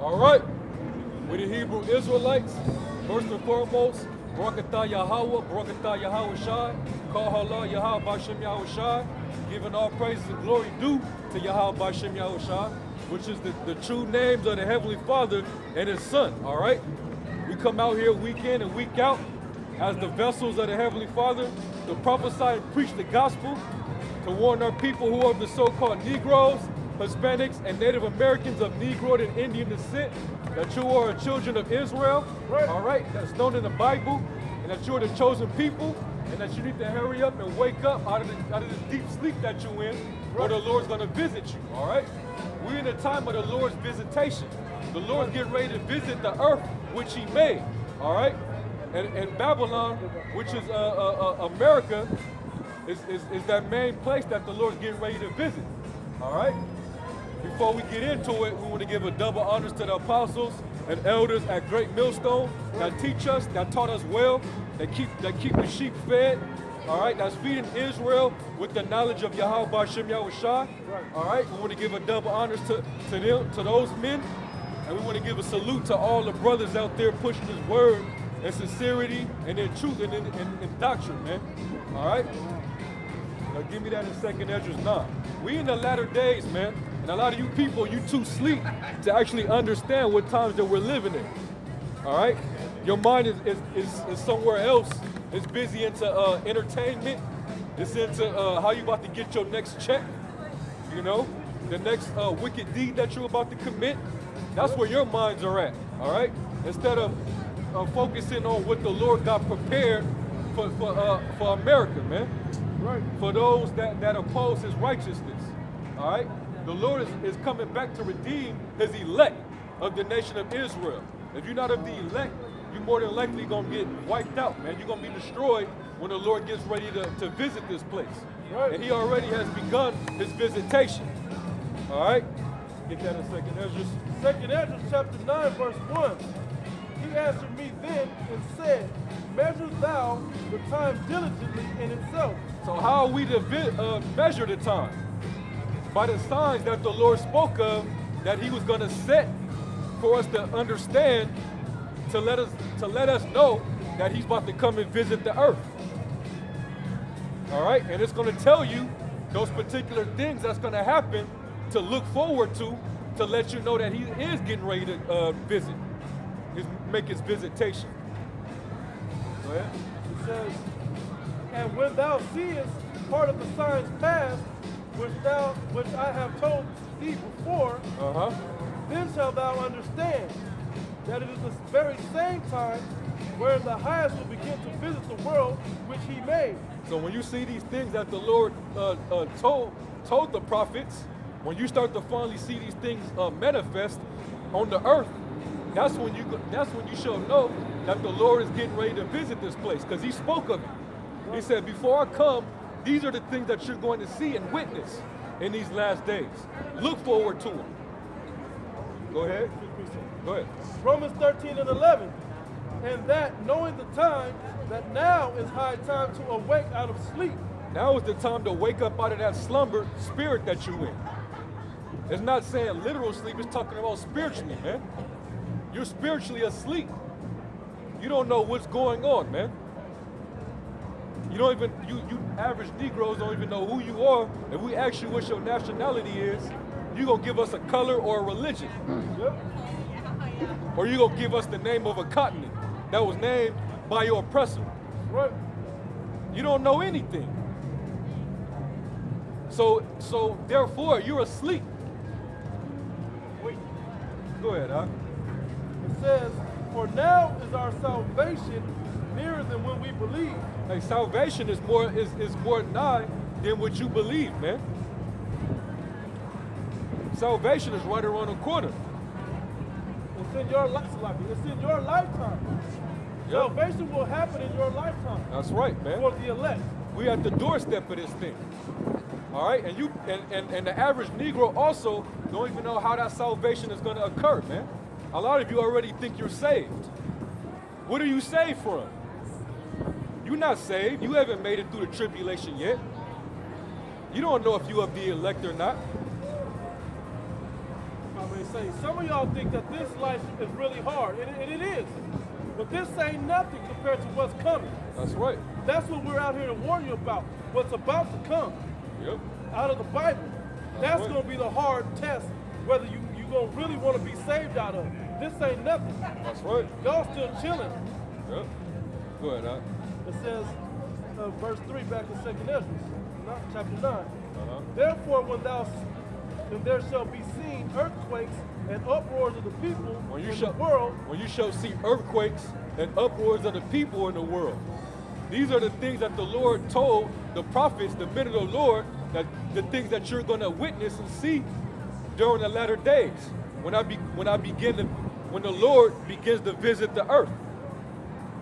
All right. We the Hebrew Israelites. First and foremost, Barakatah Yahweh, Barakatah Yahweh Shai, Call Allah Yahweh Bashem Yahweh Shai, giving all praises and glory due to Yahweh Bashem Yahweh Shai, which is the true names of the Heavenly Father and His Son. All right. We come out here week in and week out as the vessels of the Heavenly Father to prophesy and preach the gospel, to warn our people who are the so-called Negroes, Hispanics, and Native Americans of Negro and Indian descent, that you are children of Israel, all right, that's known in the Bible, and that you are the chosen people, and that you need to hurry up and wake up out of this deep sleep that you're in, or the Lord's going to visit you, all right? We're in the time of the Lord's visitation. The Lord's getting ready to visit the earth, which He made, all right? And Babylon, which is America, is that main place that the Lord's getting ready to visit, all right? Before we get into it, we want to give a double honors to the apostles and elders at Great Millstone that teach us, that taught us well, that keep the sheep fed, all right? That's feeding Israel with the knowledge of Yahweh Bashem Yahweh Shai, all right? We want to give a double honors to them, to those men, and we want to give a salute to all the brothers out there pushing His word and sincerity and in truth and in doctrine, man, all right? Now give me that in 2nd Ezra 9. We in the latter days, man. And a lot of you people, you too sleep to actually understand what times that we're living in. All right? Your mind is somewhere else. It's busy into entertainment. It's into how you about to get your next check. You know? The next wicked deed that you're about to commit. That's where your minds are at. All right? Instead of focusing on what the Lord got prepared for America, man. Right. For those that oppose His righteousness. All right? The Lord is coming back to redeem His elect of the nation of Israel. If you're not of the elect, you're more than likely going to get wiped out, man. You're going to be destroyed when the Lord gets ready to visit this place. Right. And He already has begun His visitation. All right? Get that in 2nd Ezra. 2nd Ezra chapter 9, verse 1. He answered me then and said, measure thou the time diligently in itself. So how are we to measure the time? By the signs that the Lord spoke of, that He was going to set for us to understand, to let us know that He's about to come and visit the earth. All right, and it's going to tell you those particular things that's going to happen to look forward to let you know that He is getting ready to visit, make His visitation. Go ahead. It says, and when thou seest part of the signs past, which I have told thee before, then shalt thou understand that it is the very same time wherein the highest will begin to visit the world which He made. So when you see these things that the Lord told the prophets, when you start to finally see these things manifest on the earth, that's when you shall know that the Lord is getting ready to visit this place, because He spoke of it. He said, before I come, these are the things that you're going to see and witness in these last days. Look forward to them. Go ahead. Go ahead. Romans 13 and 11. And that, knowing the time, that now is high time to awake out of sleep. Now is the time to wake up out of that slumber spirit that you're in. It's not saying literal sleep, it's talking about spiritually, man. You're spiritually asleep. You don't know what's going on, man. You don't even, you average Negroes don't even know who you are. If we ask you what your nationality is, you gonna give us a color or a religion. Or you gonna give us the name of a continent that was named by your oppressor. Right. You don't know anything. So therefore, you're asleep. Wait. Go ahead, huh? It says, for now is our salvation nearer than when we believe. Hey, salvation is more nigh than what you believe, man. Salvation is right around the corner. It's in your It's in your lifetime. Yep. Salvation will happen in your lifetime. That's right, man. For the elect. We at the doorstep of this thing. All right, and you and the average Negro also don't even know how that salvation is going to occur, man. A lot of you already think you're saved. What are you saved from? You're not saved. You haven't made it through the tribulation yet. You don't know if you are the elect or not. how may I say, some of y'all think that this life is really hard, and it is. But this ain't nothing compared to what's coming. That's right. That's what we're out here to warn you about. What's about to come. Yep. Out of the Bible. That's right. going to be the hard test, whether you going to really want to be saved out of. This ain't nothing. That's right. Y'all still chilling. Yep. Go ahead, Doc. It says, verse 3 back in 2nd Ezra, chapter 9. Uh-huh. Therefore, when there shall be seen earthquakes and uproars of the people in the world. When you shall see earthquakes and uproars of the people in the world. These are the things that the Lord told the prophets, the men of the Lord, that the things that you're going to witness and see during the latter days. When the Lord begins to visit the earth.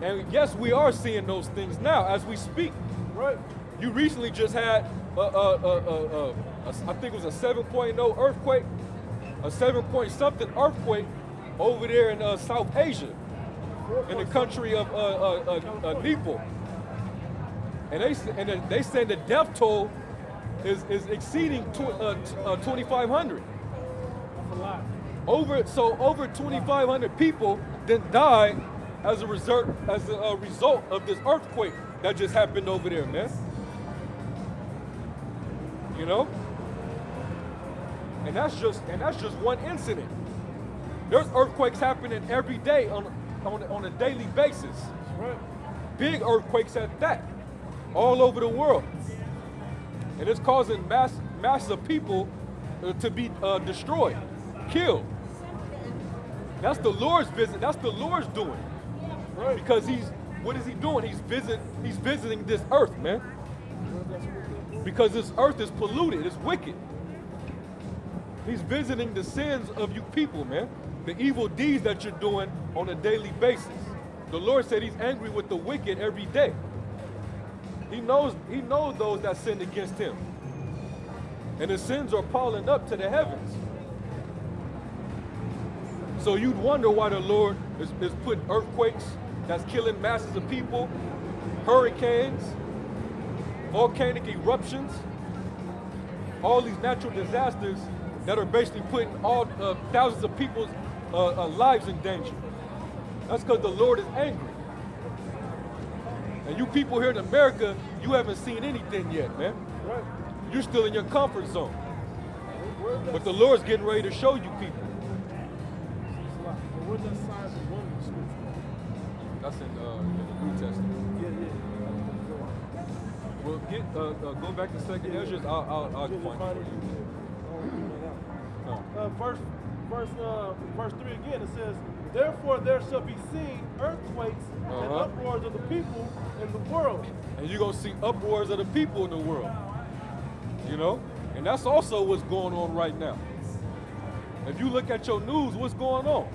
And yes, we are seeing those things now as we speak. Right. You recently just had I think it was a 7.0 earthquake, a 7 something earthquake over there in South Asia, in the country of Nepal. And they say the death toll is exceeding 2,500. That's a lot. Over 2,500 people then died as a result of this earthquake that just happened over there, man. You know? And that's just one incident. There's earthquakes happening every day on a daily basis. Right. Big earthquakes at that, all over the world. And it's causing masses of people to be destroyed, killed. That's the Lord's visit. That's the Lord's doing. Right. Because what is he doing? He's visiting this earth, man. Because this earth is polluted, it's wicked. He's visiting the sins of you people, man. The evil deeds that you're doing on a daily basis. The Lord said he's angry with the wicked every day. He knows those that sinned against him. And his sins are piling up to the heavens. So you'd wonder why the Lord is putting earthquakes that's killing masses of people, hurricanes, volcanic eruptions, all these natural disasters that are basically putting all thousands of people's lives in danger. That's because the Lord is angry. And you people here in America, you haven't seen anything yet, man. Right. You're still in your comfort zone. But the Lord's getting ready to show you people. Where's that signs and wonders scripture? That's in the New Testament. Yeah. Well, go back to 2nd Ezra. I'll find it for you. Verse 3 again, it says, therefore there shall be seen earthquakes and uproars of the people in the world. And you're going to see uproars of the people in the world. You know? And that's also what's going on right now. If you look at your news, what's going on?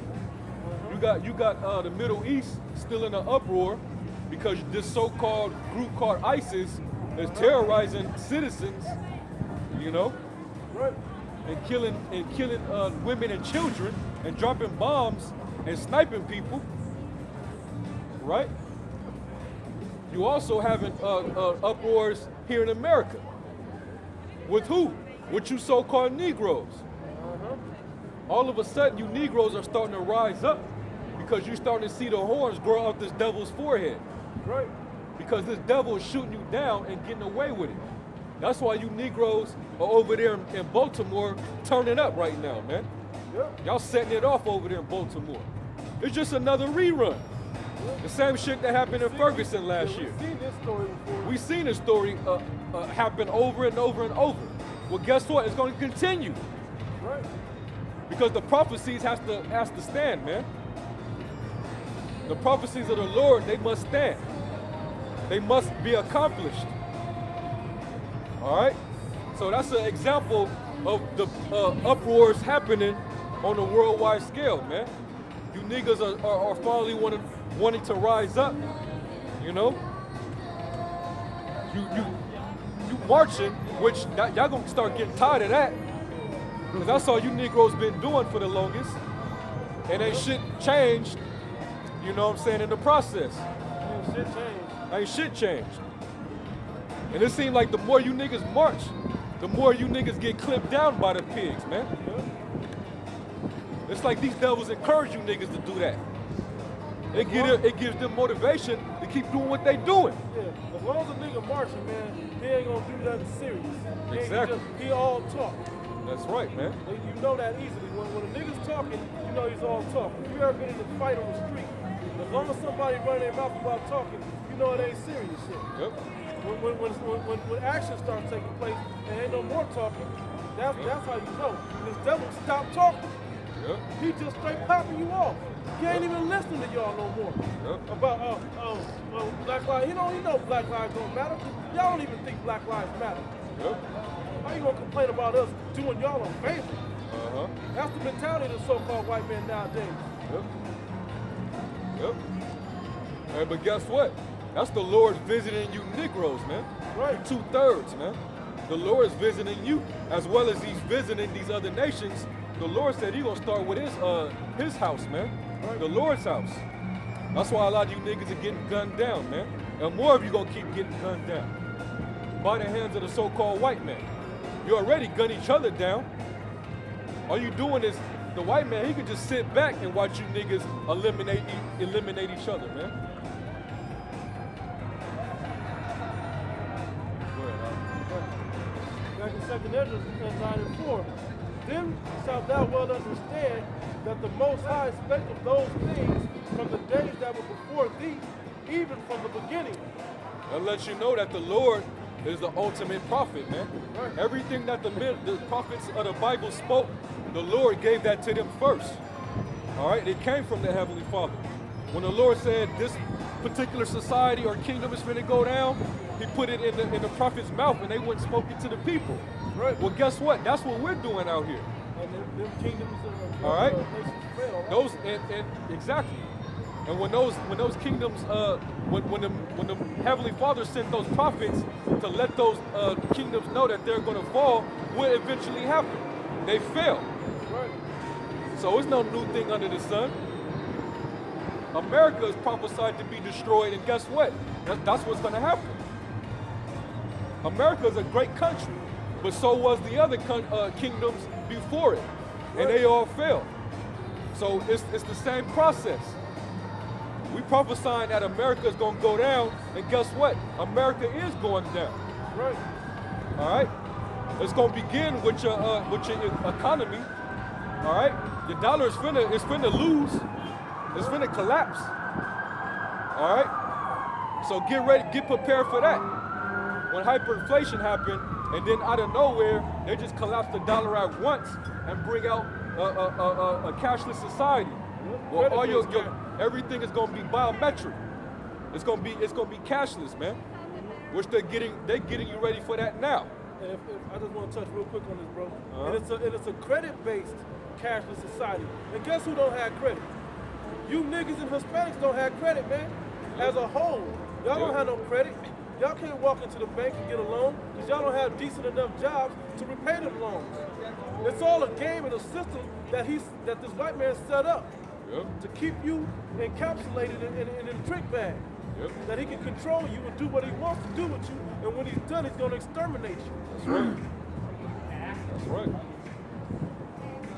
You got the Middle East still in an uproar because this so-called group called ISIS is terrorizing citizens, you know? Right. And killing women and children and dropping bombs and sniping people, right? You also having uproars here in America. With who? With you so-called Negroes. All of a sudden, you Negroes are starting to rise up because you're starting to see the horns grow out this devil's forehead. Right. Because this devil is shooting you down and getting away with it. That's why you Negroes are over there in Baltimore turning up right now, man. Yep. Y'all setting it off over there in Baltimore. It's just another rerun. The same shit that happened in Ferguson last year. We've seen this story before. We've seen this story happen over and over and over. Well, guess what? It's going to continue. Right. Because the prophecies has to stand, man. The prophecies of the Lord, they must stand. They must be accomplished. All right? So that's an example of the uproars happening on a worldwide scale, man. You niggas are finally wanting to rise up, you know? You marching, which y'all gonna start getting tired of that. Because that's all you Negroes been doing for the longest. And ain't shit changed, you know what I'm saying, in the process. Ain't shit changed. And it seems like the more you niggas march, the more you niggas get clipped down by the pigs, man. It's like these devils encourage you niggas to do that. It gives them motivation to keep doing what they doing. Yeah, as long as a nigga marching, man, he ain't gonna do nothing serious. Exactly. He all talk. That's right, man. You know that easily. When a nigga's talking, you know he's all talk. If you ever been in a fight on the street, as long as somebody running their mouth about talking, you know it ain't serious shit. Yep. When action starts taking place and ain't no more talking, that's how you know. This devil stop talking. Yep. He just straight popping you off. He ain't even listening to y'all no more. Yep. About Black Lives. He know Black Lives don't matter. Y'all don't even think Black Lives matter. Yep. How you gonna complain about us doing y'all a favor? Uh-huh. That's the mentality of the so-called white man nowadays. Yep. Yep. Hey, but guess what? That's the Lord visiting you Negroes, man. Right. 2/3, man. The Lord is visiting you as well as he's visiting these other nations. The Lord said he's gonna start with his house, man. Right. The Lord's house. That's why a lot of you niggas are getting gunned down, man. And more of you gonna keep getting gunned down by the hands of the so-called white man. You already gun each other down. All you doing is, the white man, he could just sit back and watch you niggas eliminate each other, man. Back in 2nd Ezra 9:4. Then shalt thou well understand that the Most High spake of those things from the days that were before thee, even from the beginning. That lets you know that the Lord is the ultimate prophet, man. Right. Everything that the prophets of the Bible spoke, the Lord gave that to them first. All right, it came from the Heavenly Father. When the Lord said this particular society or kingdom is going to go down, he put it in the prophet's mouth and they went and spoke it to the people. Right. Well, guess what? That's what we're doing out here. And them kingdoms All right. nations fell. Right? Those and exactly. And when those kingdoms, when the Heavenly Father sent those prophets to let those kingdoms know that they're going to fall, what eventually happened? They fell. Right. So it's no new thing under the sun. America is prophesied to be destroyed, and guess what? That's what's going to happen. America is a great country, but so was the other kingdoms before it, and they all fell. So it's the same process. We prophesying that America is going to go down, and guess what? America is going down. Right. All right. It's going to begin with your economy. All right. Your dollar is finna lose. It's finna collapse. All right. So get ready, get prepared for that. When hyperinflation happened, and then out of nowhere, they just collapse the dollar at once and bring out a cashless society. Well, all your everything is gonna be biometric. It's gonna be cashless, man. Which they're getting you ready for that now. And if I just want to touch real quick on this, bro. And it's a credit-based cashless society. And guess who don't have credit? You niggas and Hispanics don't have credit, man. As a whole, y'all don't have no credit. Y'all can't walk into the bank and get a loan because y'all don't have decent enough jobs to repay them loans. It's all a game and a system that this white man set up to keep you encapsulated in a trick bag. That he can control you and do what he wants to do with you, and when he's done, he's gonna exterminate you. That's right. That's right.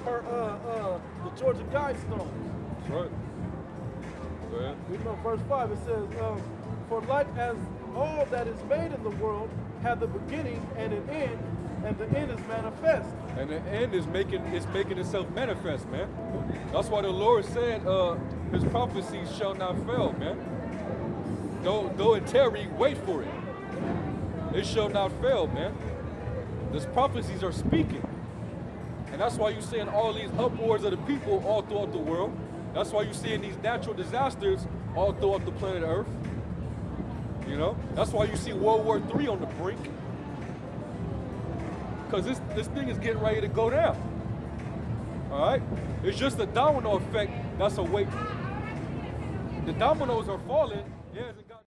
Or the Georgia Guidestones. That's right. Go ahead. We know verse 5, it says, for like as all that is made in the world have the beginning and an end, and the end is manifest. And the end is making itself manifest, man. That's why the Lord said his prophecies shall not fail, man. Though it tarry, wait for it. It shall not fail, man. These prophecies are speaking. And that's why you're seeing all these upwards of the people all throughout the world. That's why you're seeing these natural disasters all throughout the planet Earth. You know? That's why you see World War III on the brink. Because this thing is getting ready to go down. All right? It's just a domino effect that's awaiting. The dominoes are falling. Yeah.